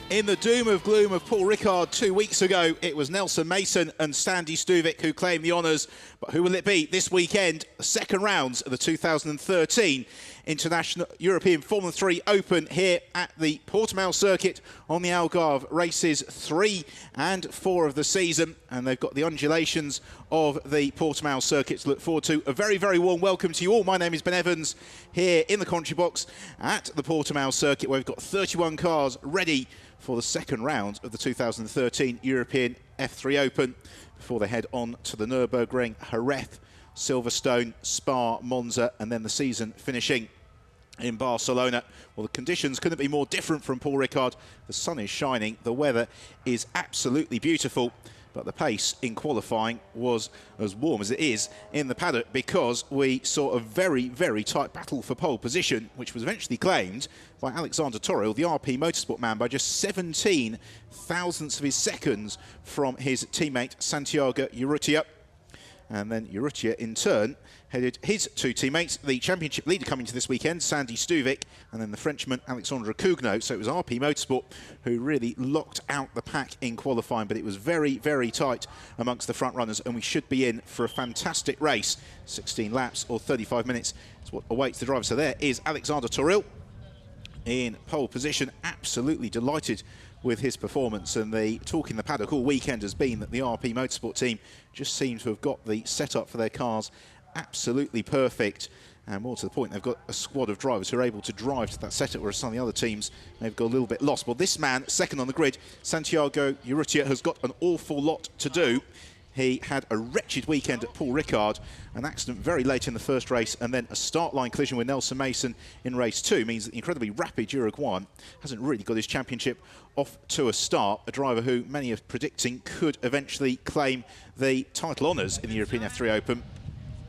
In the doom of gloom of Paul Ricard 2 weeks ago, it was Nelson Mason and Sandy Stuvik who claimed the honours. But who will it be this weekend? The second rounds of the 2013 International European Formula 3 Open here at the Portimao circuit on the Algarve. Races 3 and 4 of the season, and they've got the undulations of the Portimao circuit to look forward to. A very, very warm welcome to you all. My name is Ben Evans here in the commentary box at the Portimao circuit, where we've got 31 cars ready for the second round of the 2013 European F3 Open before they head on to the Nürburgring, Jerez, Silverstone, Spa, Monza, and then the season finishing in Barcelona. Well, the conditions couldn't be more different from Paul Ricard. The sun is shining, the weather is absolutely beautiful, but the pace in qualifying was as warm as it is in the paddock, because we saw a very, very tight battle for pole position, which was eventually claimed by Alexander Toril, the RP Motorsport man, by just 17 thousandths of his seconds from his teammate Santiago Urrutia. And then Urrutia, in turn, headed his two teammates, the championship leader coming to this weekend, Sandy Stuvik, and then the Frenchman, Alexandre Cougnaud. So it was RP Motorsport who really locked out the pack in qualifying, but it was very, very tight amongst the front runners, and we should be in for a fantastic race. 16 laps or 35 minutes is what awaits the driver. So there is Alexander Toril in pole position, absolutely delighted with his performance, and the talk in the paddock all weekend has been that the RP Motorsport team just seem to have got the setup for their cars absolutely perfect, and more to the point, they've got a squad of drivers who are able to drive to that setup, whereas some of the other teams they've got a little bit lost. Well, this man, second on the grid, Santiago Urrutia, has got an awful lot to do. He had a wretched weekend at Paul Ricard, an accident very late in the first race, and then a start line collision with Nelson Mason in race 2 means that the incredibly rapid Uruguayan hasn't really got his championship off to a start. A driver who many are predicting could eventually claim the title honours in the European F3 Open.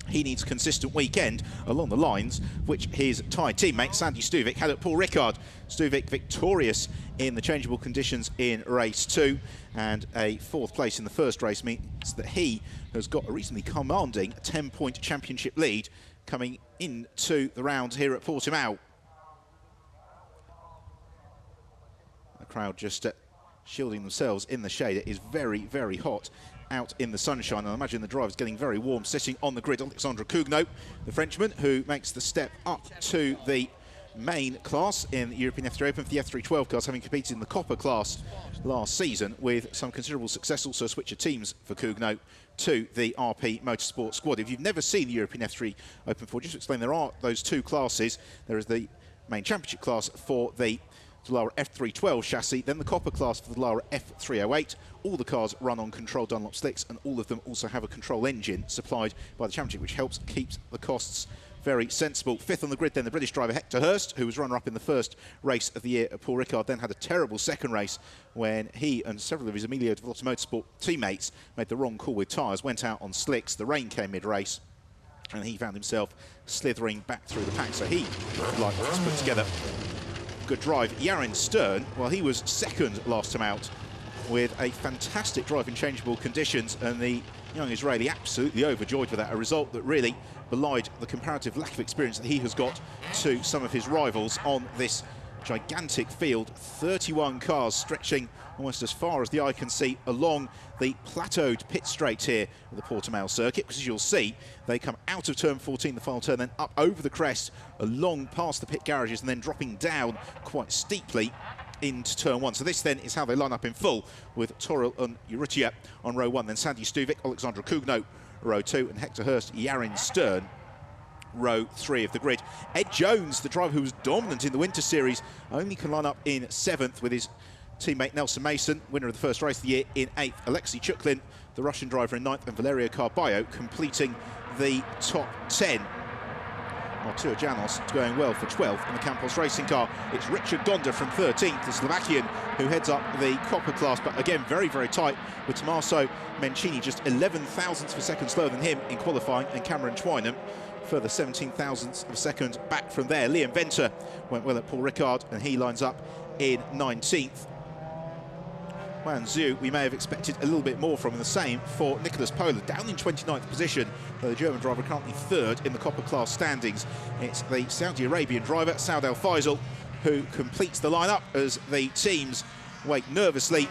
He needs a consistent weekend along the lines which his Thai teammate Sandy Stuvik had at Paul Ricard. Stuvik victorious in the changeable conditions in race 2, and a 4th place in the first race means that he has got a reasonably commanding 10-point championship lead coming into the round here at Portimao. The crowd just shielding themselves in the shade. It is very, very hot out in the sunshine, and I imagine the driver's getting very warm sitting on the grid. Alexandre Cougnaud, the Frenchman, who makes the step up to the main class in the European F3 Open for the F312 cars, having competed in the Copper class last season with some considerable success. Also a switch of teams for Cougnaud to the RP Motorsport squad. If you've never seen the European F3 Open before, just to explain, there are those two classes. There is the main championship class for the Dallara F312 chassis, then the Copper class for the Dallara F308. All the cars run on controlled Dunlop slicks, and all of them also have a control engine supplied by the championship, which helps keep the costs very sensible. 5th on the grid then the British driver Hector Hurst, who was runner-up in the first race of the year at Paul Ricard, then had a terrible second race when he and several of his Emilio de Villota Motorsport teammates made the wrong call with tyres, went out on slicks. The rain came mid-race, and he found himself slithering back through the pack. So he, like, to put together good drive. Yarin Stern, well, he was second last time out with a fantastic drive in changeable conditions, and the young Israeli absolutely overjoyed with that, a result that really belied the comparative lack of experience that he has got to some of his rivals on this gigantic field. 31 cars stretching almost as far as the eye can see along the plateaued pit straight here at the Portimao circuit, because as you'll see, they come out of turn 14, the final turn, then up over the crest, along past the pit garages, and then dropping down quite steeply into turn 1. So this then is how they line up in full, with Toril and Urrutia on row 1, then Sandy Stuvik, Alexandre Cougnaud row 2, and Hector Hurst, Yarin Stern row 3 of the grid. Ed Jones, the driver who was dominant in the Winter Series, only can line up in 7th with his teammate Nelson Mason, winner of the first race of the year, in 8th. Alexei Chuklin, the Russian driver, in 9th, and Valerio Carballo completing the top 10. Artur Janos going well for 12th in the Campos racing car. It's Richard Gonda from 13th, the Slovakian, who heads up the Copper class, but again very, very tight, with Tommaso Mencini just 11 thousandths of a second slower than him in qualifying, and Cameron Twynham further 17 thousandths of a second back from there. Liam Venter went well at Paul Ricard, and he lines up in 19th. Wan Zhu, we may have expected a little bit more from, and the same for Nicholas Pola, down in 29th position, though the German driver currently 3rd in the Copper class standings. It's the Saudi Arabian driver, Saud Al Faisal, who completes the lineup as the teams wait nervously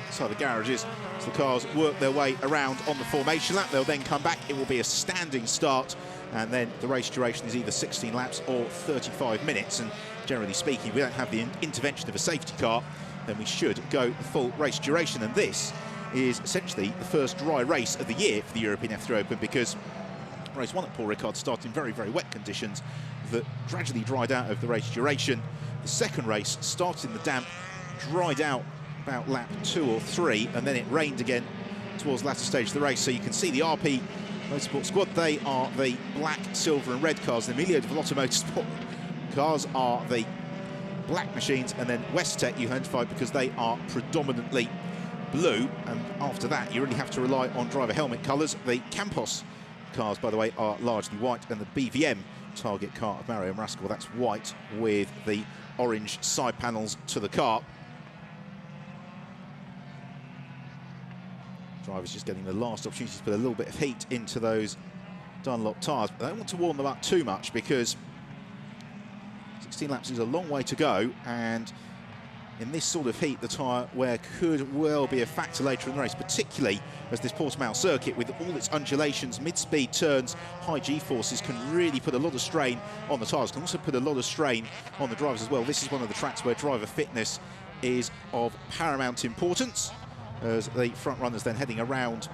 outside the garages as the cars work their way around on the formation lap. They'll then come back. It will be a standing start, and then the race duration is either 16 laps or 35 minutes. And generally speaking, if we don't have the intervention of a safety car, then we should go the full race duration. And this is essentially the first dry race of the year for the European F3 Open, because race 1 at Paul Ricard started in very, very wet conditions that gradually dried out over the race duration. The second race started in the damp, dried out about lap 2 or 3, and then it rained again towards the latter stage of the race. So you can see the RP Motorsport squad, they are the black, silver and red cars. The Emilio Development Motorsport cars are the black machines, and then Westtech you identify because they are predominantly blue. And after that, you really have to rely on driver helmet colours. The Campos cars, by the way, are largely white, and the BVM target car of Mario Marasco, that's white with the orange side panels to the car. Drivers just getting the last opportunity to put a little bit of heat into those Dunlop tyres, but they don't want to warm them up too much because 16 laps is a long way to go, and in this sort of heat, the tyre wear could well be a factor later in the race, particularly as this Portimao circuit, with all its undulations, mid-speed turns, high G-forces, can really put a lot of strain on the tyres, can also put a lot of strain on the drivers as well. This is one of the tracks where driver fitness is of paramount importance, as the front runners then heading around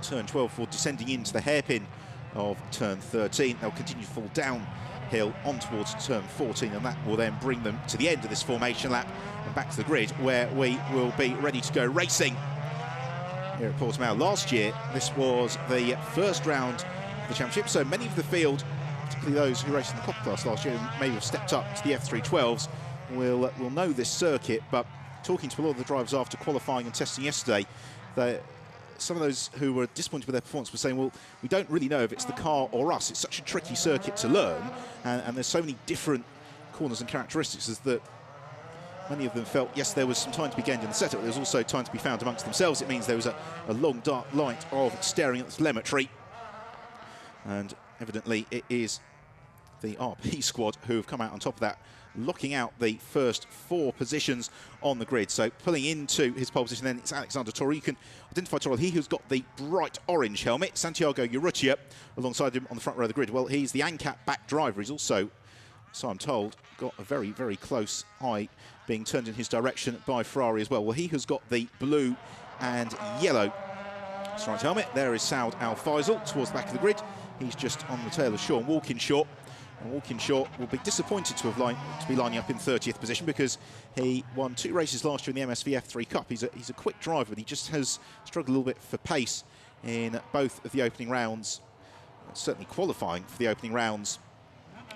turn 12 for descending into the hairpin of turn 13. They'll continue to fall downhill on towards turn 14, and that will then bring them to the end of this formation lap and back to the grid, where we will be ready to go racing here at Portimao. Last year, this was the first round of the championship, so many of the field, particularly those who raced in the Copper class last year and maybe have stepped up to the F312s, will know this circuit. But talking to a lot of the drivers after qualifying and testing yesterday, some of those who were disappointed with their performance were saying, well, we don't really know if it's the car or us. It's such a tricky circuit to learn, and there's so many different corners and characteristics, as that many of them felt, yes, there was some time to be gained in the setup, but there was also time to be found amongst themselves. It means there was a long dark light of staring at the telemetry, and evidently it is the RP squad who have come out on top of that, locking out the first 4 positions on the grid. So pulling into his pole position then, it's Alexander Toro. You can identify Toro, he who's got the bright orange helmet. Santiago Urrutia alongside him on the front row of the grid. Well, he's the ANCAP back driver. He's also, so I'm told, got a very, very close eye being turned in his direction by Ferrari as well. Well, he has got the blue and yellow striped helmet. There is Saud Al Faisal towards the back of the grid. He's just on the tail of Sean Walkinshaw. And Walkinshaw will be disappointed to be lining up in 30th position, because he won 2 races last year in the MSV F3 Cup. He's a quick driver, but he just has struggled a little bit for pace in both of the opening rounds, certainly qualifying for the opening rounds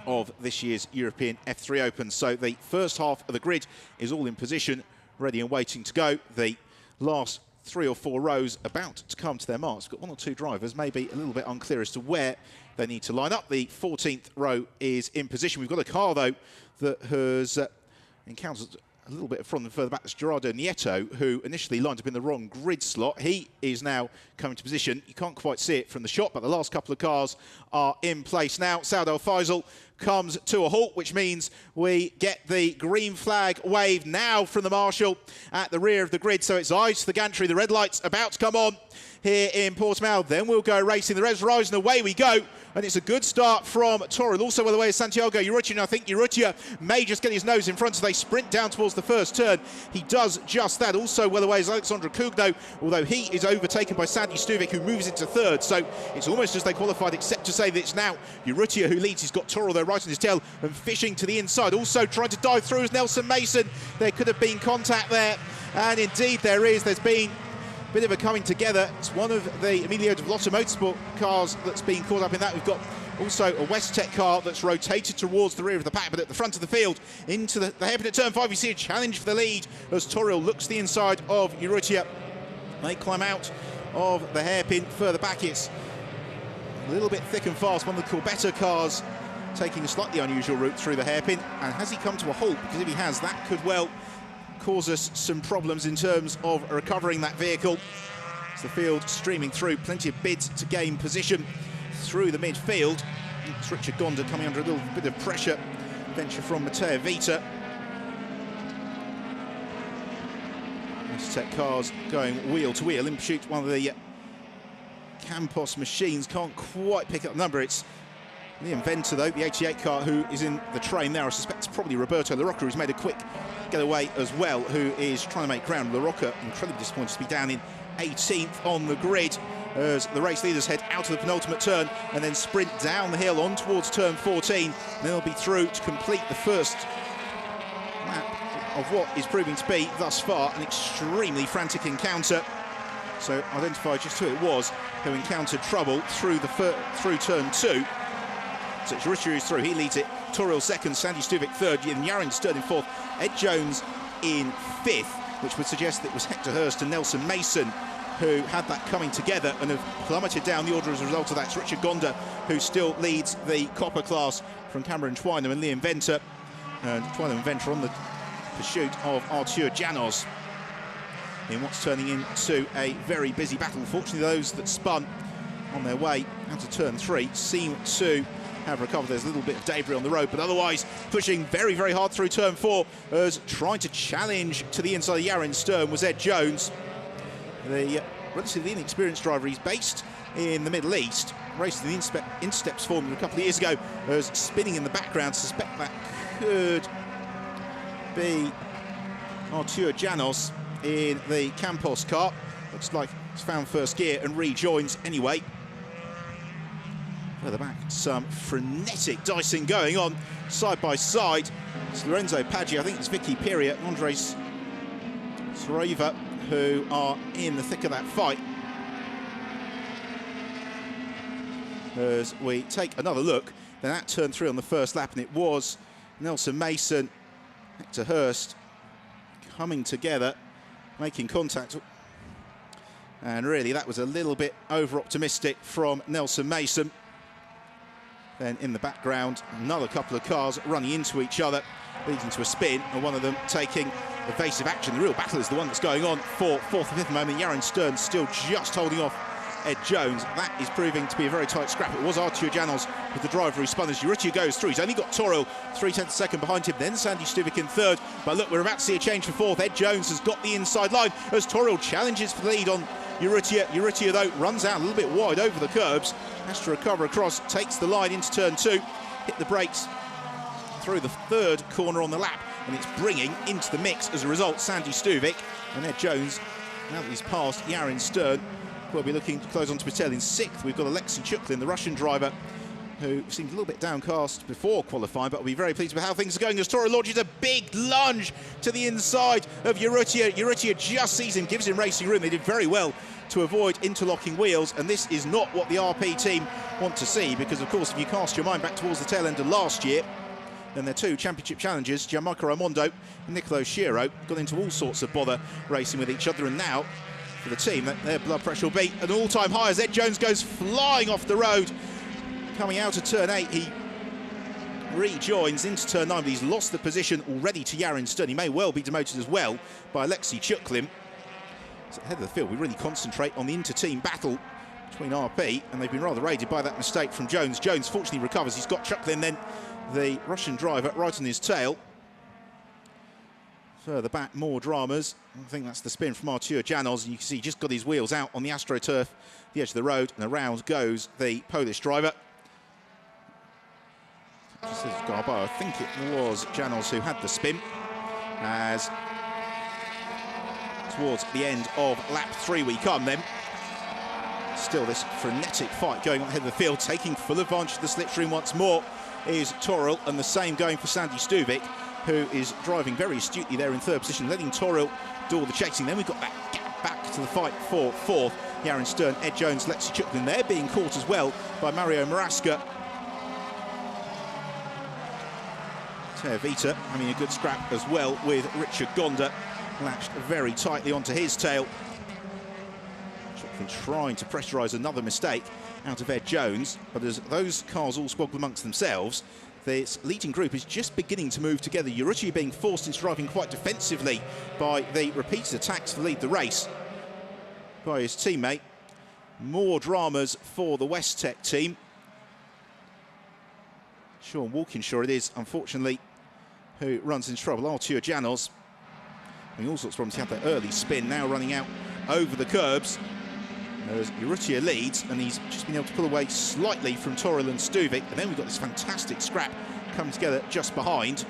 of this year's European F3 Open. So the first half of the grid is all in position, ready and waiting to go. The last 3 or 4 rows about to come to their marks. We've got 1 or 2 drivers, maybe a little bit unclear as to where they need to line up. The 14th row is in position. We've got a car, though, that has encountered a little bit from further back. That's Gerardo Nieto, who initially lined up in the wrong grid slot. He is now coming to position. You can't quite see it from the shot, but the last couple of cars are in place now. Saud Al Faisal comes to a halt, which means we get the green flag waved now from the marshal at the rear of the grid. So it's eyes to the gantry. The red light's about to come on here in Portimao. Then we'll go racing. The red's rising, away we go. And it's a good start from Toro. Also, by the way, is Santiago Urrutia. And I think Urrutia may just get his nose in front as they sprint down towards the first turn. He does just that. Also, by the way, is Alexandra Kugno, although he is overtaken by Sandy Stuvik, who moves into third. So it's almost as they qualified, except to say that it's now Urrutia who leads. He's got Toro there right on his tail and fishing to the inside. Also trying to dive through is Nelson Mason. There could have been contact there. And indeed there is. There's been a bit of a coming together. It's one of the Emilio Development Motorsport cars that's been caught up in that. We've got also a Westtech car that's rotated towards the rear of the pack, but at the front of the field into the hairpin at turn 5. You see a challenge for the lead as Toro looks the inside of Urrutia. They climb out of the hairpin further back. It's a little bit thick and fast. One of the Corbetta cars taking a slightly unusual route through the hairpin. And has he come to a halt? Because if he has, that could well cause us some problems in terms of recovering that vehicle. It's the field streaming through, plenty of bids to gain position through the midfield. It's Richard Gonda coming under a little bit of pressure. Venture from Matteo Vita. West-Tech cars going wheel to wheel. In pursuit, one of the Campos machines can't quite pick up the number. It's the inventor, though, the 88 car, who is in the train there. I suspect it's probably Roberto LaRocca, who's made a quick getaway as well, who is trying to make ground. LaRocca, incredibly disappointed to be down in 18th on the grid as the race leaders head out of the penultimate turn and then sprint down the hill on towards turn 14. And then they'll be through to complete the first lap of what is proving to be, thus far, an extremely frantic encounter. So identify just who it was who encountered trouble through turn 2. So it's Richard who's through, he leads it. Toriel second, Sandy Stuvik third, and Yarin Stern in fourth. Ed Jones in fifth, which would suggest that it was Hector Hurst and Nelson Mason who had that coming together and have plummeted down the order as a result of that. It's Richard Gonda who still leads the copper class from Cameron Twynham and Liam Venter. And Twynham and Venter on the pursuit of Artur Janos in what's turning into a very busy battle. Fortunately, those that spun on their way out of turn 3 seem to have recovered. There's a little bit of debris on the road, but otherwise pushing very, very hard through turn 4 as trying to challenge to the inside of Yarin Stern was Ed Jones, the relatively inexperienced driver. He's based in the Middle East, raced in the Intersteps Formula a couple of years ago, as spinning in the background. Suspect that could be Artur Janos in the Campos car. Looks like he's found first gear and rejoins anyway. Further back, some frenetic dicing going on side by side. It's Lorenzo Paggi, I think it's Vicky Piria, Andres Soreva, who are in the thick of that fight. As we take another look, then at turn 3 on the first lap, and it was Nelson Mason, Hector Hurst coming together, making contact. And really, that was a little bit over-optimistic from Nelson Mason. Then in the background, another couple of cars running into each other, leading to a spin, and one of them taking evasive action. The real battle is the one that's going on for fourth and fifth moment. Yarin Stern still just holding off Ed Jones. That is proving to be a very tight scrap. It was Artur Janos with the driver who spun as Uritia goes through. He's only got Toriel 3/10 a second behind him, then Sandy Stuvik in third. But look, we're about to see a change for fourth. Ed Jones has got the inside line as Toriel challenges for the lead on Uritia. Uritia, though, runs out a little bit wide over the curbs, has to recover across, takes the line into turn 2, hit the brakes through the third corner on the lap, and it's bringing into the mix as a result Sandy Stuvik. And Ed Jones, now that he's passed Yarin Stern, will be looking to close on to Patel in sixth. We've got Alexei Chuklin, the Russian driver, who seemed a little bit downcast before qualifying, but will be very pleased with how things are going as Toriel launches a big lunge to the inside of Uritia. Uritia just sees him, gives him racing room. They did very well to avoid interlocking wheels, and this is not what the RP team want to see, because of course if you cast your mind back towards the tail end of last year, then their two championship challengers, Gianmarco Raimondo and Nicolo Schiro, got into all sorts of bother racing with each other, and now for the team their blood pressure will be at an all-time high as Ed Jones goes flying off the road. Coming out of turn 8, he rejoins into turn 9, but he's lost the position already to Yarin Stern. He may well be demoted as well by Alexei Chuklin. So ahead of the field, we really concentrate on the inter-team battle between RP, and they've been rather raided by that mistake from Jones. Jones fortunately recovers. He's got Chuklin, then the Russian driver, right on his tail. Further back, more dramas. I think that's the spin from Artur Janos, and you can see he just got his wheels out on the AstroTurf, the edge of the road, and around goes the Polish driver. I think it was Janos who had the spin, as towards the end of lap 3 we come then. Still this frenetic fight going on ahead of the field, taking full advantage of the slipstream once more is Toriel, and the same going for Sandy Stuvik, who is driving very astutely there in third position, letting Toriel do all the chasing. Then we've got that gap back to the fight for fourth. Yarin Stern, Ed Jones, Lexi Chuklin, they're being caught as well by Mario Maraska. Vita having a good scrap as well with Richard Gonda, latched very tightly onto his tail. Chuklin trying to pressurise another mistake out of Ed Jones, but as those cars all squabble amongst themselves, this leading group is just beginning to move together. Uritia being forced into driving quite defensively by the repeated attacks to lead the race by his teammate. More dramas for the West-Tech team. Sean Walkinshaw it is, unfortunately, who runs into trouble. Artur Janos all sorts of problems. He had that early spin, now running out over the curbs. As Urrutia leads, and he's just been able to pull away slightly from Toril and Stuvik. And then we've got this fantastic scrap coming together just behind.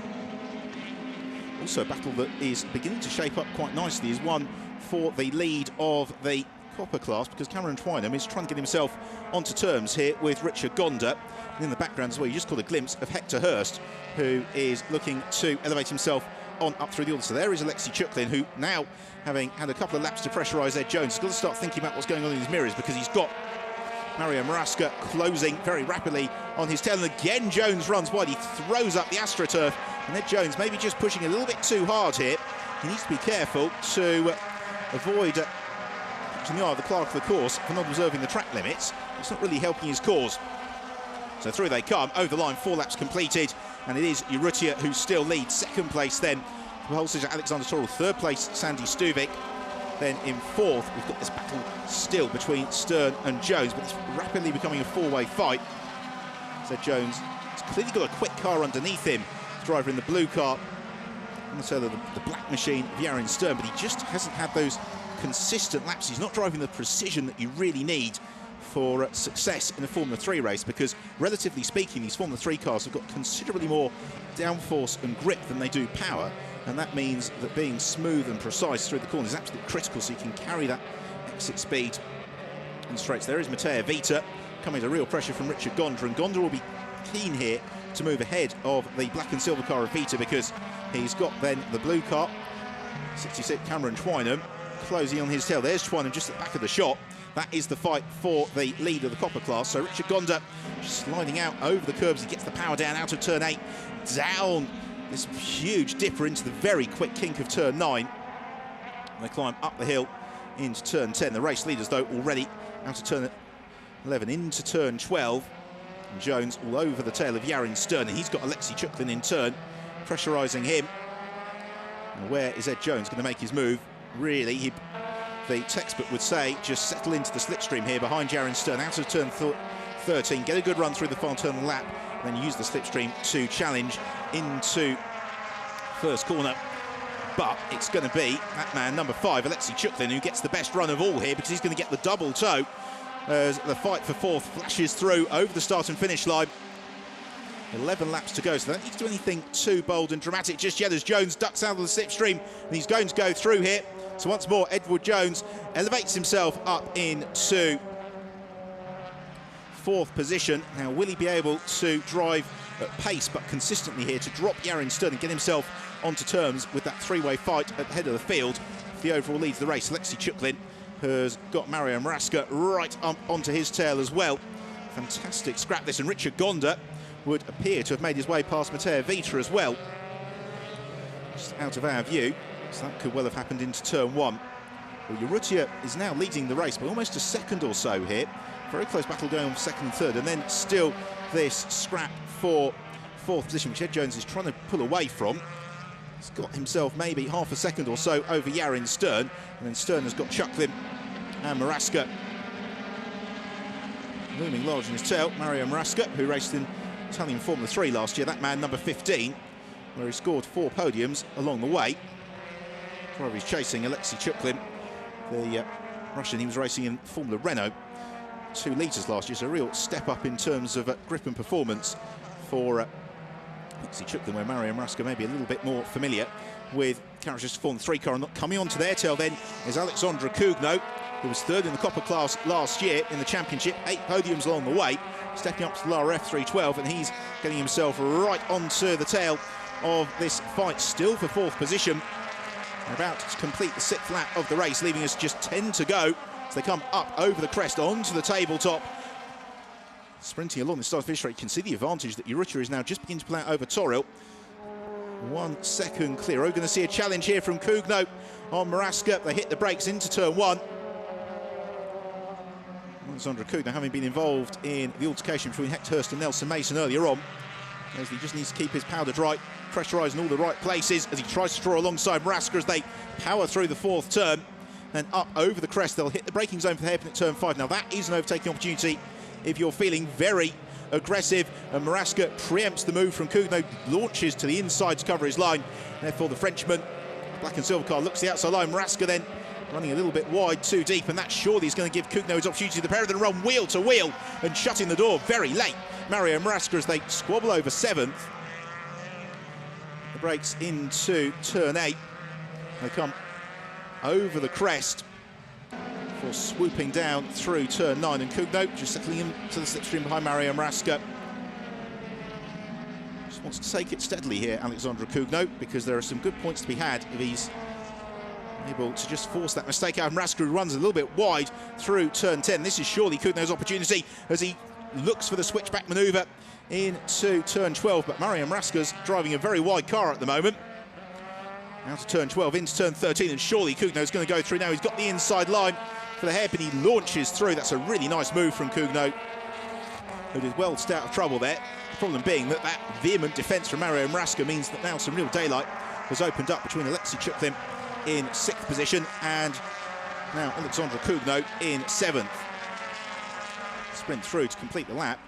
Also a battle that is beginning to shape up quite nicely is one for the lead of the Copper class, because Cameron Twynham is trying to get himself onto terms here with Richard Gonda. And in the background as well, you just caught a glimpse of Hector Hurst, who is looking to elevate himself on up through the order. So there is Alexei Chuklin, who now, having had a couple of laps to pressurise Ed Jones, has got to start thinking about what's going on in his mirrors, because he's got Mario Maraska closing very rapidly on his tail. And again, Jones runs wide. He throws up the AstroTurf. And Ed Jones maybe just pushing a little bit too hard here. He needs to be careful to avoid catching the eye of the clerk of the course for not observing the track limits. It's not really helping his cause. So through they come, over the line, 4 laps completed, and it is Urrutia who still leads. Second place then for Holsiger Alexander Toril, third place Sandy Stuvik. Then in fourth, we've got this battle still between Stern and Jones, but it's rapidly becoming a 4-way fight. So Jones has clearly got a quick car underneath him, the driver in the blue car, on the tail of the black machine of Yarin Stern, but he just hasn't had those consistent laps. He's not driving the precision that you really need for success in a Formula 3 race, because relatively speaking, these Formula 3 cars have got considerably more downforce and grip than they do power, and that means that being smooth and precise through the corners is absolutely critical, so you can carry that exit speed in straights. There is Matteo Vita coming to real pressure from Richard Gonda, and Gonda will be keen here to move ahead of the black and silver car of Vita, because he's got then the blue car, 66 Cameron Twynham, closing on his tail. There's Twynham just at the back of the shot. That is the fight for the lead of the Copper class. So Richard Gonda just sliding out over the curbs. He gets the power down out of turn 8, down this huge dipper into the very quick kink of turn 9. And they climb up the hill into turn 10. The race leaders, though, already out of turn 11 into turn 12. And Jones all over the tail of Yarin Stern. And he's got Alexei Chuklin in turn, pressurising him. And where is Ed Jones going to make his move? Really, the textbook would say just settle into the slipstream here behind Yarin Stern, out of turn 13, get a good run through the final turn and lap, and then use the slipstream to challenge into first corner. But it's going to be that man, number 5, Alexei Chuklin, who gets the best run of all here, because he's going to get the double toe as the fight for fourth flashes through over the start and finish line. 11 laps to go, so they don't need to do anything too bold and dramatic just yet, as Jones ducks out of the slipstream, and he's going to go through here. So once more, Edward Jones elevates himself up into fourth position. Now, will he be able to drive at pace but consistently here to drop Yarin Stern and get himself onto terms with that 3-way fight at the head of the field? The overall leads the race. Alexei Chuklin has got Mario Maraska right up onto his tail as well. Fantastic scrap this, and Richard Gonda would appear to have made his way past Matteo Vita as well. Just out of our view. So that could well have happened into turn 1. Well, Urrutia is now leading the race by almost a second or so here. Very close battle going on for second and third, and then still this scrap for fourth position, which Ed Jones is trying to pull away from. He's got himself maybe half a second or so over Yarin Stern, and then Stern has got Chuklin and Maraska looming large in his tail. Mario Maraska, who raced in Italian Formula 3 last year, that man number 15, where he scored 4 podiums along the way. Driver he's chasing, Alexei Chuklin, the Russian. He was racing in Formula Renault 2 litres last year, so a real step up in terms of grip and performance for Alexei Chuklin, where Mario Maraska may be a little bit more familiar with characteristic Formula 3 car. And coming onto their tail then is Alexandra Kugno, who was third in the Copper class last year in the championship, 8 podiums along the way, stepping up to the Lara F312, and he's getting himself right onto the tail of this fight, still for fourth position. They're about to complete the 6th lap of the race, leaving us just 10 to go as they come up over the crest onto the tabletop. Sprinting along the start finish straight, you can see the advantage that Urrutia is now just beginning to play out over Toril. 1 second clear. We're going to see a challenge here from Kugno on Maraska. They hit the brakes into turn 1. Alexandra Kugno having been involved in the altercation between Hector Hurst and Nelson Mason earlier on. As he just needs to keep his powder dry, pressurised in all the right places as he tries to draw alongside Maraska as they power through the 4th turn. Then up over the crest, they'll hit the braking zone for the hairpin at turn 5. Now that is an overtaking opportunity if you're feeling very aggressive, and Maraska preempts the move from Kugno, launches to the inside to cover his line. Therefore the Frenchman black and silver car looks the outside line. Maraska then running a little bit wide, too deep, and that surely is going to give Kugno his opportunity. The pair of them run wheel to wheel and shutting the door very late. Mario Maraska as they squabble over 7th. The brakes into turn 8. They come over the crest for swooping down through turn 9, and Kugno just settling into the slipstream behind Mario Maraska. Just wants to take it steadily here, Alexandra Kugno, because there are some good points to be had if he's able to just force that mistake out. Maraska runs a little bit wide through turn 10. This is surely Kugno's opportunity as he looks for the switchback manoeuvre into turn 12, but Mario Maraska's driving a very wide car at the moment. Out of turn 12 into turn 13, and surely Kugno's going to go through now. He's got the inside line for the hairpin. He launches through. That's a really nice move from Kugno, who did well to stay out of trouble there. The problem being that vehement defence from Mario Maraska means that now some real daylight has opened up between Alexei Chuklin in 6th position and now Alexandra Kugno in 7th. Sprint through to complete the lap.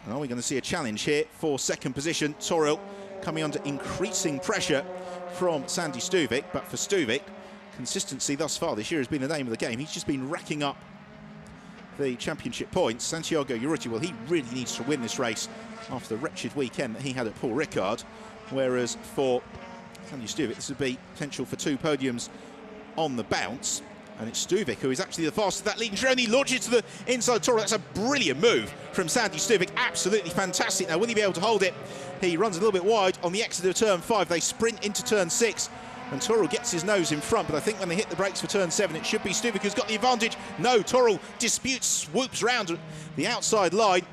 And are we going to see a challenge here for 2nd position? Toril coming under increasing pressure from Sandy Stuvik, but for Stuvik, consistency thus far this year has been the name of the game. He's just been racking up the championship points. Santiago Urrutia, well, he really needs to win this race after the wretched weekend that he had at Paul Ricard, whereas for Sandy Stuvik, this would be potential for 2 podiums on the bounce. And it's Stuvik who is actually the fastest. That leading Gironi launches to the inside Toril. That's a brilliant move from Sandy Stuvik. Absolutely fantastic. Now, will he be able to hold it? He runs a little bit wide on the exit of turn 5. They sprint into turn 6. And Toril gets his nose in front. But I think when they hit the brakes for turn 7, it should be Stuvik who's got the advantage. No, Toril disputes, swoops round the outside line.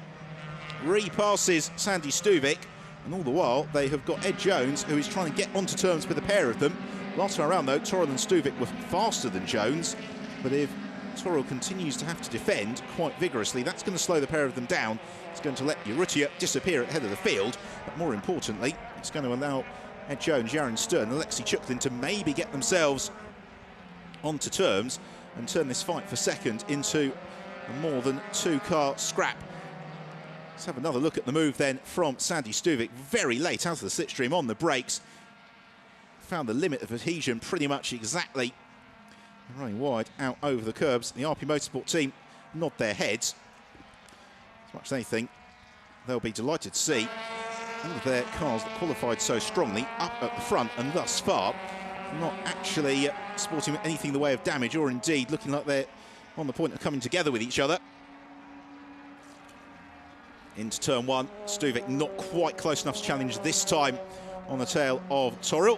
Repasses Sandy Stuvik. And all the while, they have got Ed Jones, who is trying to get onto terms with a pair of them. Last time around, though, Toril and Stuvik were faster than Jones. But if Toril continues to have to defend quite vigorously, that's going to slow the pair of them down. It's going to let Urrutia disappear at the head of the field. But more importantly, it's going to allow Ed Jones, Yaron Stern and Alexei Chuklin to maybe get themselves onto terms and turn this fight for 2nd into a more than 2-car scrap. Let's have another look at the move then from Sandy Stuvik. Very late out of the slipstream on the brakes. Found the limit of adhesion pretty much exactly. Running wide out over the curbs. The RP Motorsport team nod their heads. As much as anything, they'll be delighted to see all of their cars that qualified so strongly up at the front and thus far not actually sporting anything in the way of damage, or indeed looking like they're on the point of coming together with each other. Into turn 1, Stuvik not quite close enough to challenge this time on the tail of Toril.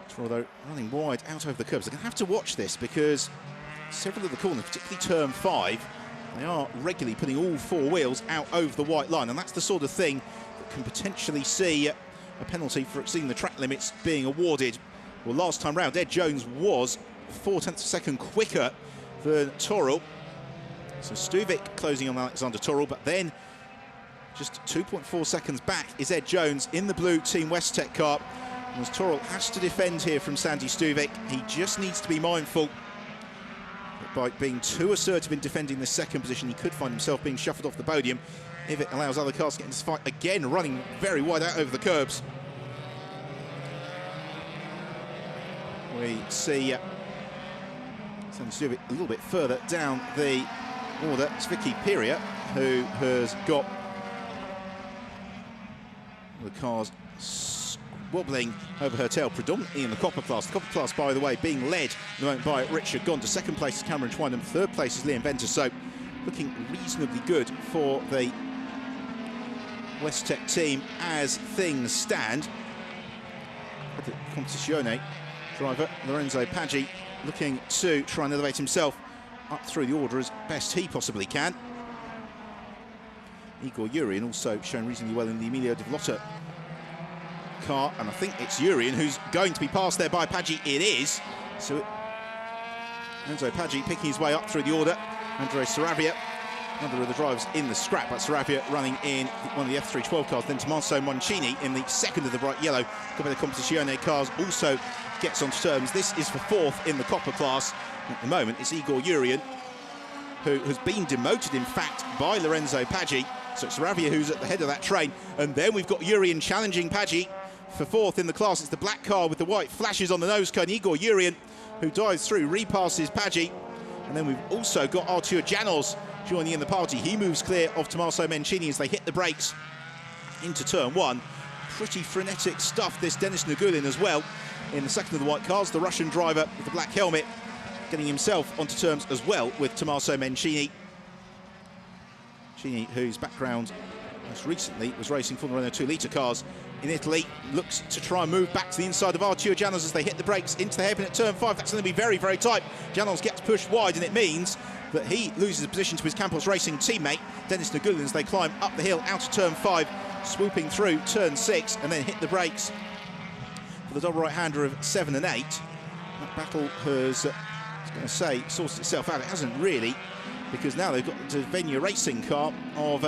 Toril, though, running wide out over the curbs. They're going to have to watch this because several of the corners, particularly turn 5, they are regularly putting all 4 wheels out over the white line, and that's the sort of thing that can potentially see a penalty for exceeding the track limits being awarded. Well, last time round, Ed Jones was 0.4 of a second quicker than Toril. So Stuvik closing on Alexander Toril, but then just 2.4 seconds back is Ed Jones in the blue Team Westtech car. And as Toril has to defend here from Sandy Stuvik, he just needs to be mindful that by being too assertive in defending the 2nd position, he could find himself being shuffled off the podium if it allows other cars to get into this fight. Again, running very wide out over the curbs. We see Sandy Stuvik a little bit further down the order. It's Vicky Piria who has got the cars wobbling over her tail, predominantly in the copper class. The copper class, by the way, being led at the moment by Richard Gonda. 2nd place is Cameron Twynham, 3rd place is Liam Venter. So looking reasonably good for the Westtech team as things stand. The Competizione driver Lorenzo Paggi looking to try and elevate himself up through the order as best he possibly can. Igor Urian also shown reasonably well in the Emilio de Vlota car, and I think it's Urian who's going to be passed there by Paggi. It is. So Lorenzo Paggi picking his way up through the order. Andrea Saravia, another of the drivers in the scrap, but Saravia running in one of the F312 cars. Then Tommaso Moncini in the 2nd of the bright yellow Coppa Competizione cars also gets onto terms. This is for 4th in the copper class. At the moment, it's Igor Urian, who has been demoted, in fact, by Lorenzo Paggi. So it's Saravia who's at the head of that train. And then we've got Urian challenging Paggi for fourth in the class. It's the black car with the white flashes on the nose cone. Igor Yurian, who dives through, repasses Paggi. And then we've also got Artur Janos joining in the party. He moves clear of Tommaso Mencini as they hit the brakes into turn one. Pretty frenetic stuff, this Denis Nagulin as well. In the second of the white cars, the Russian driver with the black helmet getting himself onto terms as well with Tommaso Mencini. Mencini, whose background most recently was racing Formula Renault 2-litre cars in Italy, looks to try and move back to the inside of Artur Janos as they hit the brakes into the hairpin at turn 5. That's going to be very, very tight. Janos gets pushed wide, and it means that he loses position to his Campos Racing teammate, Denis Nagulin, as they climb up the hill out of turn 5, swooping through turn 6, and then hit the brakes for the double right-hander of 7 and 8. That battle has, I was going to say, sorted itself out. It hasn't really, because now they've got the Venue Racing car of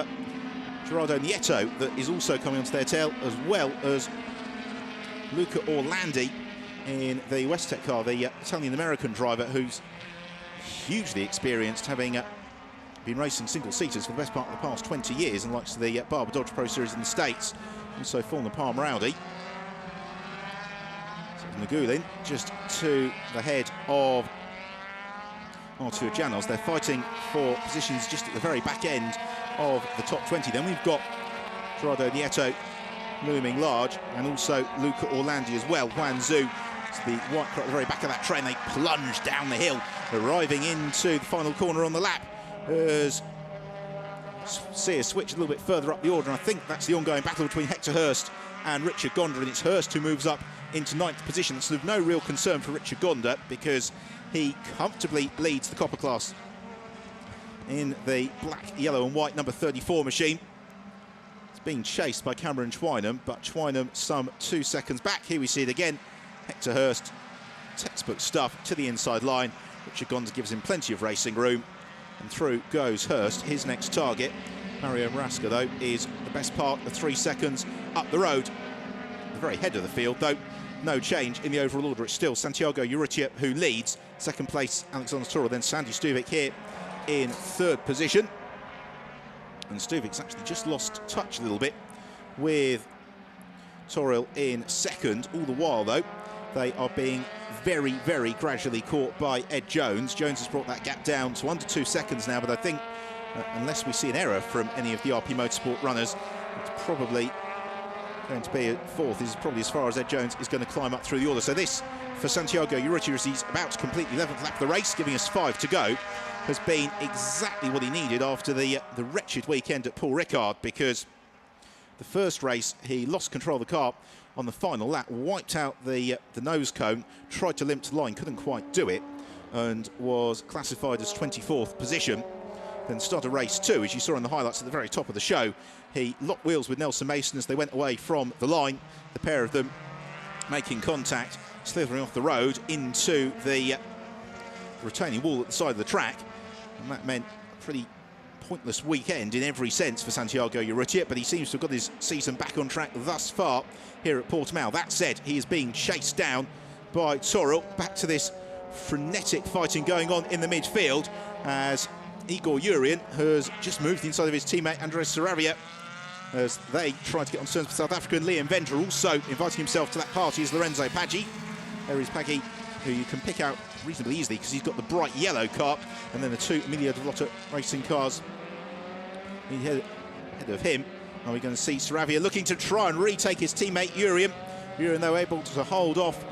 Gerardo Nieto that is also coming onto their tail, as well as Luca Orlandi in the Westech car, the Italian-American driver who's hugely experienced, having been racing single-seaters for the best part of the past 20 years and likes of the Barber Dodge Pro Series in the States, also formed the Palm Rowdy. So Nagulin just to the head of Artur Janos. They're fighting for positions just at the very back end of the top 20. Then we've got Gerardo Nieto looming large, and also Luca Orlandi as well. Juan Zhu, it's the white car at the very back of that train. They plunge down the hill, arriving into the final corner on the lap as Sears switch a little bit further up the order, and I think that's the ongoing battle between Hector Hurst and Richard Gonda, and it's Hurst who moves up into 9th position. That's of no real concern for Richard Gonda because he comfortably leads the Copper class in the black, yellow and white number 34 machine. It's being chased by Cameron Twynham, but Twynham some 2 seconds back. Here we see it again. Hector Hurst, textbook stuff to the inside line. Richard Gonda gives him plenty of racing room, and through goes Hurst. His next target, Mario Marasca, though, is the best part of 3 seconds up the road. The very head of the field, though, no change in the overall order. It's still Santiago Urrutia who leads. Second place, Alexander Toro, then Sandy Stuvik here in 3rd position. And Stuvik's actually just lost touch a little bit with Toril in 2nd. All the while, though, they are being very, very gradually caught by Ed Jones. Jones has brought that gap down to under 2 seconds now, but I think unless we see an error from any of the RP Motorsport runners, it's probably going to be at 4th. This is probably as far as Ed Jones is going to climb up through the order. So this, for Santiago Urrutia, as he's about to complete the 11th lap of the race, giving us 5 to go, has been exactly what he needed after the wretched weekend at Paul Ricard, because the first race he lost control of the car on the final lap, wiped out the nose cone, tried to limp to the line, couldn't quite do it, and was classified as 24th position. Then started race 2, as you saw in the highlights at the very top of the show. He locked wheels with Nelson Mason as they went away from the line, the pair of them making contact, slithering off the road into the retaining wall at the side of the track, and that meant a pretty pointless weekend in every sense for Santiago Urrutia, but he seems to have got his season back on track thus far here at Portimao. That said, he is being chased down by Toril. Back to this frenetic fighting going on in the midfield as Igor Yurian has just moved inside of his teammate Andres Saravia as they try to get on terms with South Africa. And Liam Venter also inviting himself to that party is Lorenzo Paggi. There is Paggi, who you can pick out reasonably easily because he's got the bright yellow car, and then the 2 Emilia de Vlota racing cars ahead of him. Are we going to see Saravia looking to try and retake his teammate Yurian? Yurian, though, able to hold off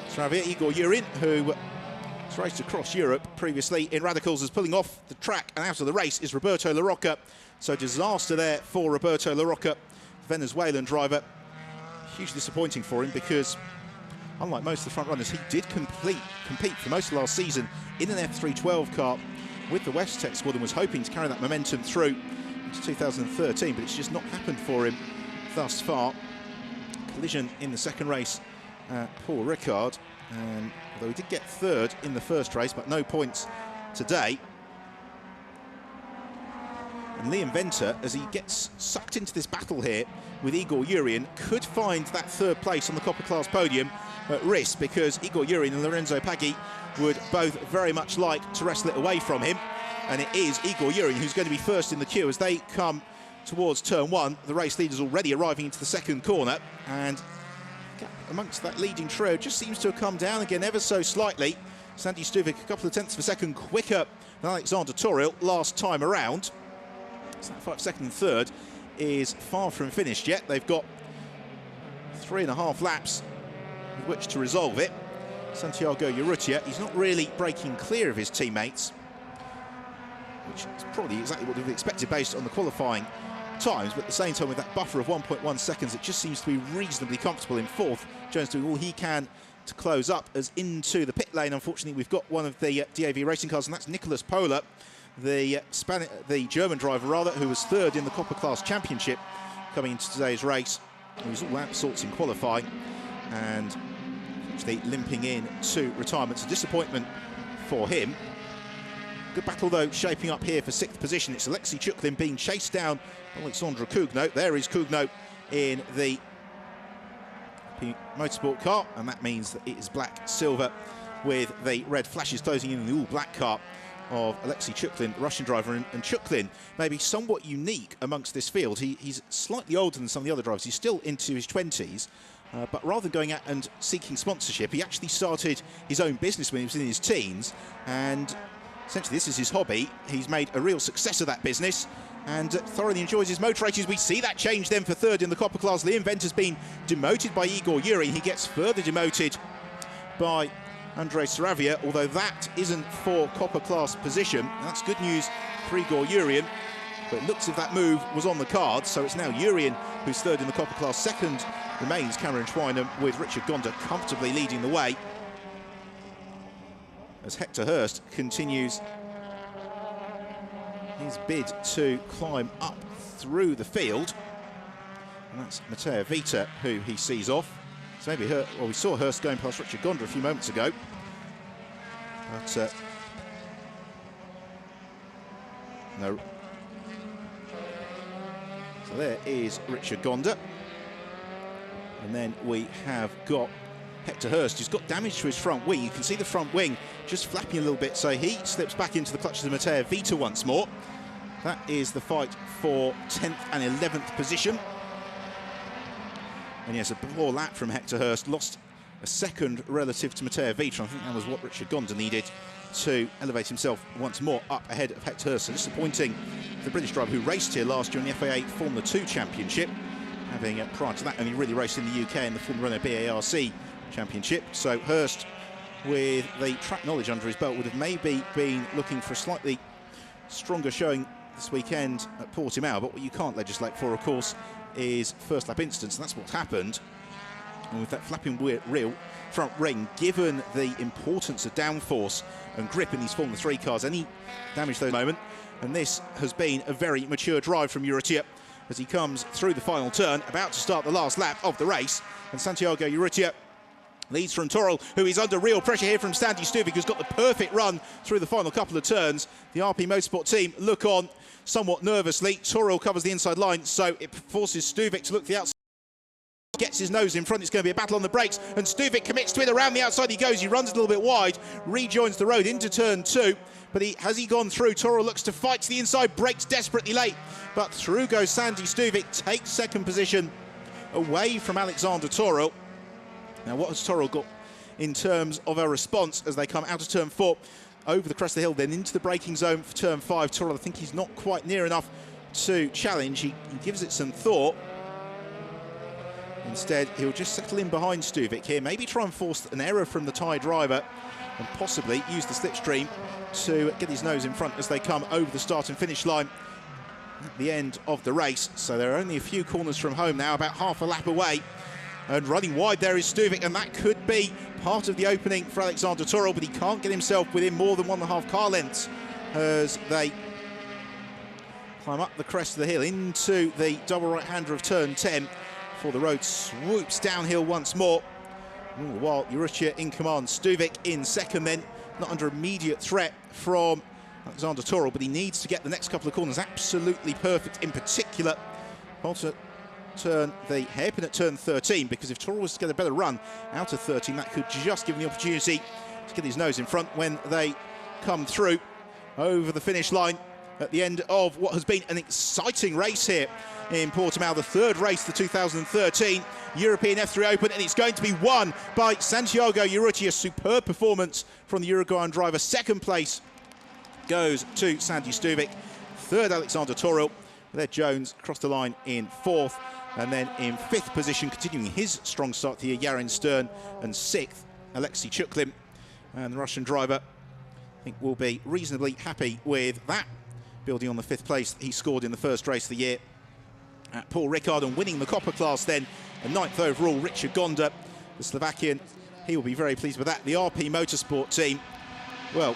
Saravia. Igor Yurian, who has raced across Europe previously in radicals, is pulling off the track, and out of the race is Roberto La Rocca. So disaster there for Roberto La Rocca, Venezuelan driver. Hugely disappointing for him because, unlike most of the front runners, he did compete for most of last season in an F312 car with the Westech squad and was hoping to carry that momentum through into 2013, but it's just not happened for him thus far. Collision in the second race at Paul Ricard, and although he did get 3rd in the first race, but no points today. And Liam Venter, as he gets sucked into this battle here with Igor Yurian, could find that 3rd place on the Copper class podium at risk, because Igor Yurian and Lorenzo Paggi would both very much like to wrestle it away from him. And it is Igor Yurian who's going to be first in the queue as they come towards turn 1. The race leaders already arriving into the 2nd corner, and amongst that leading trio just seems to have come down again ever so slightly. Sandy Stuvik a couple of tenths of a second quicker than Alexander Toril last time around. So that fight second and third is far from finished yet. They've got 3.5 laps with which to resolve it. Santiago Urrutia, he's not really breaking clear of his teammates, which is probably exactly what we've expected based on the qualifying times, but at the same time with that buffer of 1.1 seconds, it just seems to be reasonably comfortable in fourth. Jones doing all he can to close up as into the pit lane. Unfortunately, we've got one of the DAV racing cars, and that's Nicolas Pola, the German driver rather, who was third in the Copper Class Championship coming into today's race. He was all out sorts in qualifying and actually limping in to retirement. It's a disappointment for him. Good battle though shaping up here for sixth position. It's Alexei Chuklin being chased down by Alexandra Kugno. There is Kugno in the motorsport car, and that means that it is black silver with the red flashes closing in on the all black car of Alexei Chuklin, the Russian driver. And Chuklin may be somewhat unique amongst this field. He's slightly older than some of the other drivers. He's still into his 20s, but rather than going out and seeking sponsorship, he actually started his own business when he was in his teens, and essentially this is his hobby. He's made a real success of that business and thoroughly enjoys his motor races. We see that change then for third in the Copper Class. Liam Venter's been demoted by Igor Yurin. He gets further demoted by Andrei Saravia, although that isn't for Copper Class position. That's good news for Igor Yurin, but it looks as if that move was on the cards. So it's now Yurin who's third in the Copper Class. Second remains Cameron Twynham, with Richard Gonda comfortably leading the way as Hector Hurst continues his bid to climb up through the field. And that's Matteo Vita who he sees off. So maybe we saw Hurst going past Richard Gonda a few moments ago. But no. So there is Richard Gonda. And then we have got Hector Hurst, who's got damage to his front wing. You can see the front wing just flapping a little bit, so he slips back into the clutches of Matteo Vita once more. That is the fight for 10th and 11th position. And yes, a poor lap from Hector Hurst, lost a second relative to Matteo Vita. I think that was what Richard Gonda needed to elevate himself once more up ahead of Hector Hurst. So disappointing for the British driver who raced here last year in the FIA Formula 2 Championship, having prior to that only really raced in the UK in the Formula Renault BARC Championship. So Hurst, with the track knowledge under his belt, would have maybe been looking for a slightly stronger showing this weekend at Portimao. But what you can't legislate for, of course, is first lap incidents, and that's what's happened. And with that flapping real front ring, given the importance of downforce and grip in these Formula 3 cars, any damage to those moment. And this has been a very mature drive from Urrutia as he comes through the final turn, about to start the last lap of the race. And Santiago Urrutia leads from Toril, who is under real pressure here from Sandy Stuvik, who's got the perfect run through the final couple of turns. The RP Motorsport team look on somewhat nervously. Toril covers the inside line, so it forces Stuvik to look to the outside. Gets his nose in front. It's going to be a battle on the brakes, and Stuvik commits to it. Around the outside he goes. He runs a little bit wide, rejoins the road into turn 2. But has he gone through? Toril looks to fight to the inside, brakes desperately late. But through goes Sandy Stuvik, takes second position away from Alexander Toril. Now, what has Toril got in terms of a response as they come out of turn 4, over the crest of the hill, then into the braking zone for turn 5? Toril, I think he's not quite near enough to challenge. He gives it some thought. Instead, he'll just settle in behind Stuvik here, maybe try and force an error from the Thai driver and possibly use the slipstream to get his nose in front as they come over the start and finish line at the end of the race. So they're only a few corners from home now, about half a lap away. And running wide there is Stuvik, and that could be part of the opening for Alexander Toril, but he can't get himself within more than 1.5 car lengths as they climb up the crest of the hill into the double right-hander of turn 10 before the road swoops downhill once more. All the while, Urrutia in command, Stuvik in second then, not under immediate threat from Alexander Toril, but he needs to get the next couple of corners absolutely perfect, in particular to turn the hairpin at turn 13, because if Toril was to get a better run out of 13, that could just give him the opportunity to get his nose in front when they come through over the finish line at the end of what has been an exciting race here in Portimao, the third race, the 2013 European F3 Open, and it's going to be won by Santiago Urrutia. Superb performance from the Uruguayan driver. Second place goes to Sandy Stuvik. Third, Alexander Toril. There, Jones crossed the line in fourth. And then in fifth position, continuing his strong start to the year, Yarin Stern. And sixth, Alexei Chuklin. And the Russian driver, I think, will be reasonably happy with that, building on the fifth place he scored in the first race of the year at Paul Ricard, and winning the Copper class then. A ninth overall, Richard Gonda, the Slovakian. He will be very pleased with that. The RP Motorsport team, well,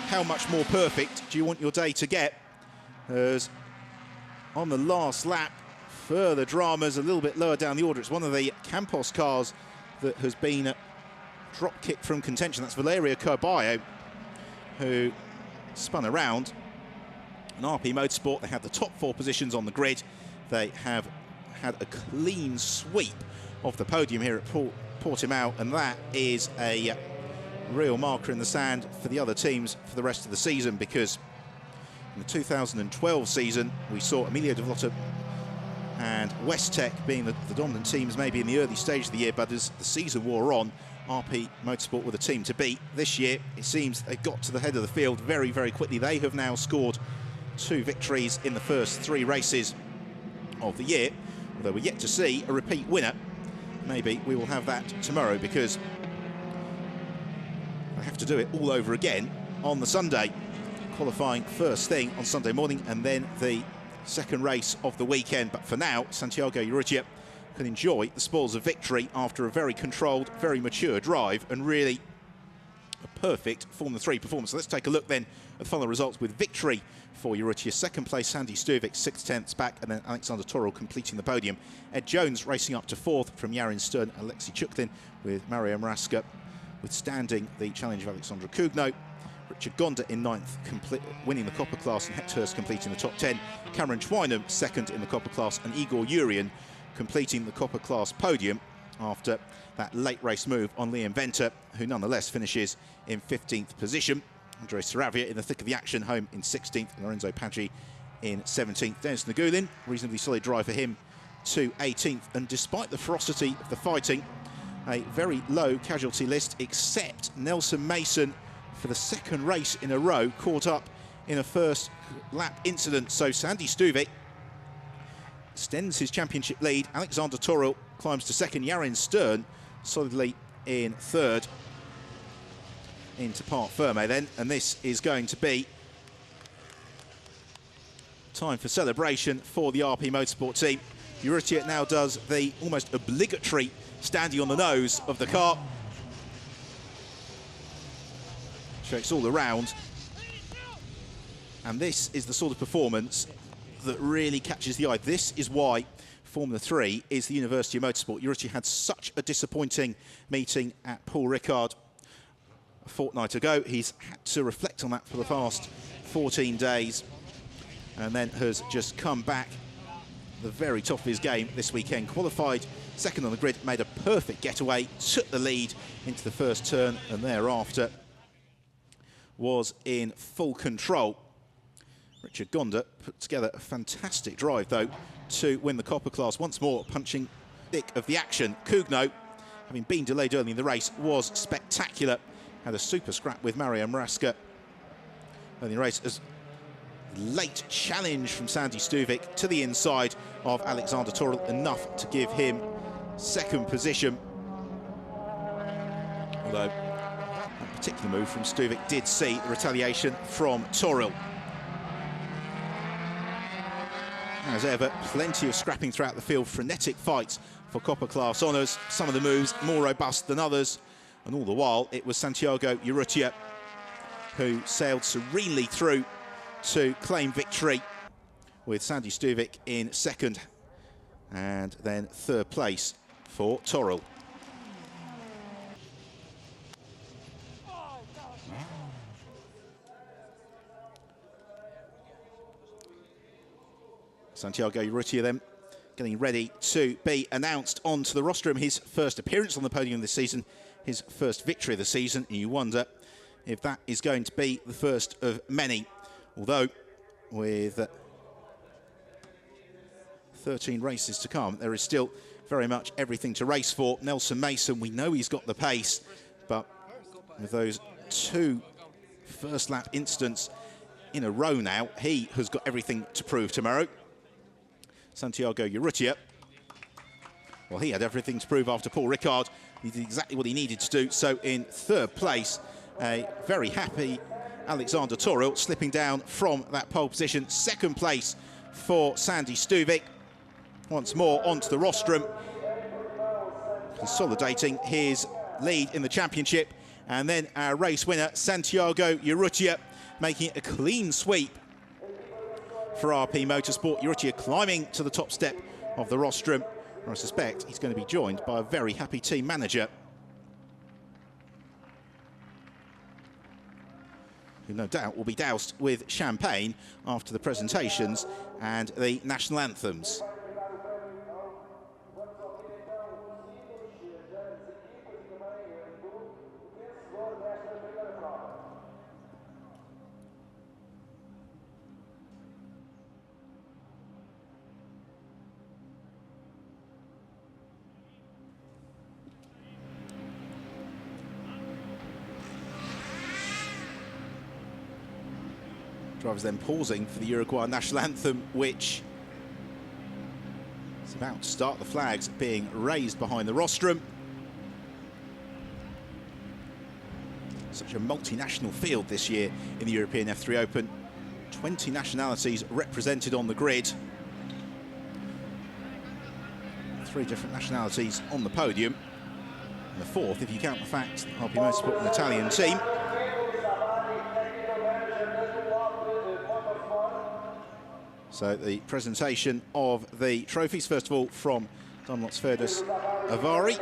how much more perfect do you want your day to get? As on the last lap, further dramas a little bit lower down the order. It's one of the Campos cars that has been drop kicked from contention. That's Valeria Carballo, who spun around. And RP Motorsport, they have the top four positions on the grid. They have had a clean sweep of the podium here at Portimao, and that is a real marker in the sand for the other teams for the rest of the season, because in the 2012 season we saw Emilio de Vlota and Westtech being the dominant teams maybe in the early stage of the year, but as the season wore on, RP Motorsport were the team to beat. This year it seems they got to the head of the field very, very quickly. They have now scored 2 victories in the first 3 races of the year, although we're yet to see a repeat winner. Maybe we will have that tomorrow, because they have to do it all over again on the Sunday, qualifying first thing on Sunday morning and then the second race of the weekend. But for now, Santiago Urrutia can enjoy the spoils of victory after a very controlled, very mature drive, and really a perfect Formula 3 performance. So let's take a look then at the final results, with victory for Urrutia. Second place, Sandy Stuvik, 6/10 back, and then Alexander Toril completing the podium. Ed Jones racing up to fourth from Yarin Stern and Alexei Chuklin, with Mario Maraska withstanding the challenge of Alexandra Kugno. Richard Gonda in ninth, winning the Copper class, and Hector Hurst completing the top 10. Cameron Twynham second in the Copper class, and Igor Urian completing the Copper class podium after that late race move on Liam Venter, who nonetheless finishes in 15th position. Andrei Saravia in the thick of the action, home in 16th. Lorenzo Paggi in 17th. Dennis Nagulin, reasonably solid drive for him, to 18th. And despite the ferocity of the fighting, a very low casualty list, except Nelson Mason for the second race in a row caught up in a first lap incident. So Sandy Stuvik extends his championship lead. Alexander Toril climbs to second. Yarin Stern solidly in third into Parc Ferme then, and this is going to be time for celebration for the RP Motorsport team. Urrutia now does the almost obligatory standing on the nose of the car. Shakes all around, and this is the sort of performance that really catches the eye. This is why Formula 3 is the University of Motorsport. Urrutia had such a disappointing meeting at Paul Ricard a fortnight ago. He's had to reflect on that for the past 14 days, and then has just come back the very top of his game this weekend. Qualified second on the grid, made a perfect getaway, took the lead into the first turn, and thereafter was in full control. Richard Gonda put together a fantastic drive, though, to win the Copper class once more, punching thick of the action. Kugno, having been delayed early in the race, was spectacular. Had a super scrap with Mario Maraska early in the race, as late challenge from Sandy Stuvik to the inside of Alexander Toril, enough to give him second position. Although that particular move from Stuvik did see the retaliation from Toril. As ever, plenty of scrapping throughout the field, frenetic fights for Copper class honours, some of the moves more robust than others, and all the while it was Santiago Urrutia who sailed serenely through to claim victory, with Sandy Stuvik in second, and then third place for Toril. Santiago Urrutia then getting ready to be announced onto the rostrum. His first appearance on the podium this season, his first victory of the season, and you wonder if that is going to be the first of many. Although with 13 races to come. There is still very much everything to race for. Nelson Mason, we know he's got the pace, but with those 2 first lap incidents in a row now, he has got everything to prove tomorrow. Santiago Urrutia, well, he had everything to prove after Paul Ricard. He did exactly what he needed to do. So in 3rd place, a very happy Alexander Toril slipping down from that pole position. 2nd place for Sandy Stuvik. Once more onto the rostrum, consolidating his lead in the championship. And then our race winner, Santiago Urrutia, making it a clean sweep for RP Motorsport. Urrutia climbing to the top step of the rostrum. I suspect he's going to be joined by a very happy team manager, who no doubt will be doused with champagne after the presentations and the national anthems. Drivers then pausing for the Uruguayan national anthem, which is about to start. The flags being raised behind the rostrum. Such a multinational field this year in the European F3 Open. 20 nationalities represented on the grid. 3 different nationalities on the podium. And the 4th, if you count the fact that RP Motorsport, an Italian team. So the presentation of the trophies, first of all from Dunlop's Fergus Avari,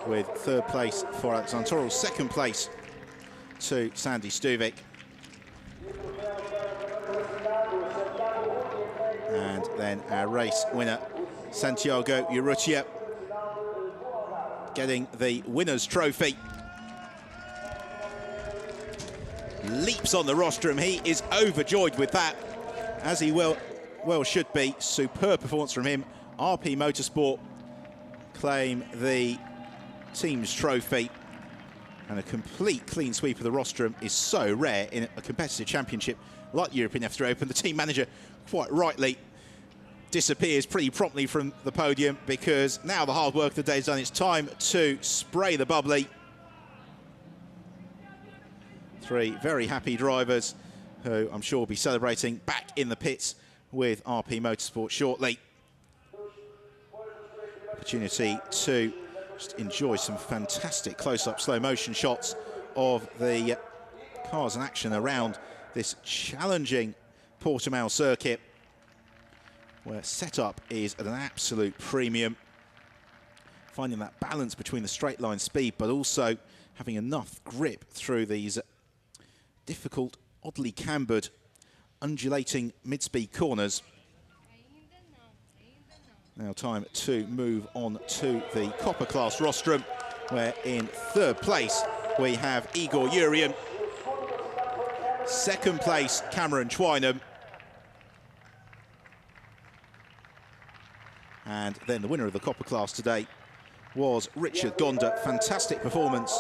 with 3rd place for Alexander Toril, 2nd place to Sandy Stuvik. And then our race winner, Santiago Urrutia, getting the winner's trophy. Leaps on the rostrum, he is overjoyed with that, as he well should be. Superb performance from him. RP Motorsport claim the team's trophy, and a complete clean sweep of the rostrum is so rare in a competitive championship like the European F3 Open. The team manager, quite rightly, disappears pretty promptly from the podium, because now the hard work of the day is done. It's time to spray the bubbly. 3 very happy drivers who I'm sure will be celebrating back in the pits with RP Motorsport shortly. Opportunity to just enjoy some fantastic close-up slow motion shots of the cars in action around this challenging Portimao circuit, where setup is at an absolute premium. Finding that balance between the straight line speed, but also having enough grip through these difficult, oddly cambered, undulating mid-speed corners. Now time to move on to the Copper class rostrum, where in 3rd place we have Igor Urian. 2nd place, Cameron Twynham. And then the winner of the Copper class today was Richard Gonda. Fantastic performance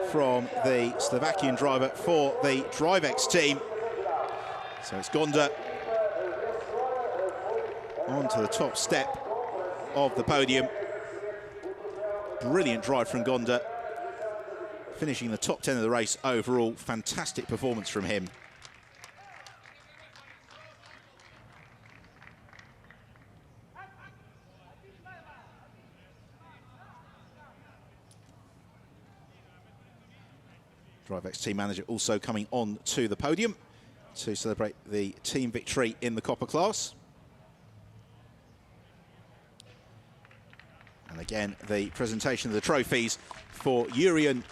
from the Slovakian driver for the Drivex team. So it's Gonda onto the top step of the podium. Brilliant drive from Gonda, finishing the top 10 of the race overall. Fantastic performance from him. Drivex team manager also coming on to the podium to celebrate the team victory in the Copper class. And again, the presentation of the trophies for Urian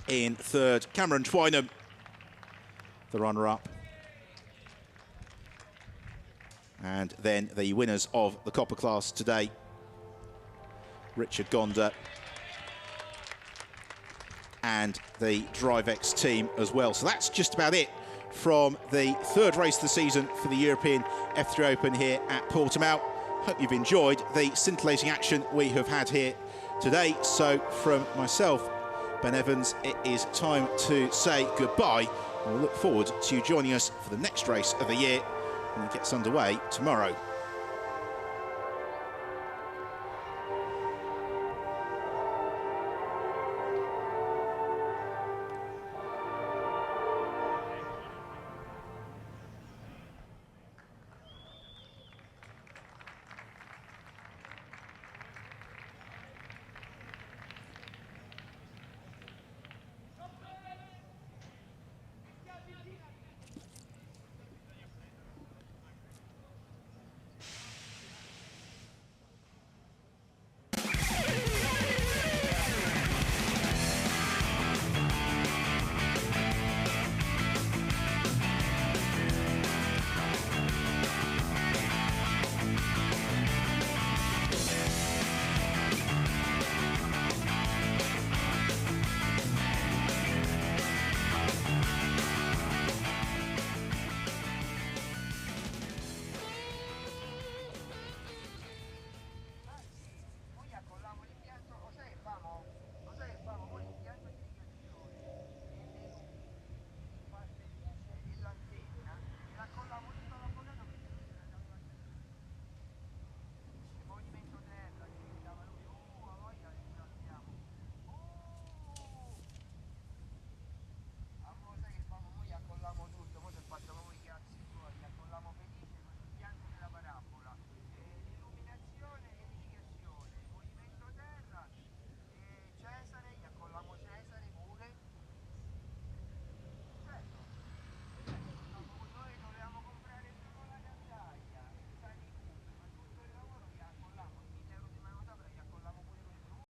in 3rd, Cameron Twynham, the runner-up. And then the winners of the Copper class today, Richard Gonda and the Drivex team as well. So that's just about it from the third race of the season for the European F3 Open here at Portimao. Hope you've enjoyed the scintillating action we have had here today. So from myself, Ben Evans, it is time to say goodbye. We'll look forward to you joining us for the next race of the year when it gets underway tomorrow.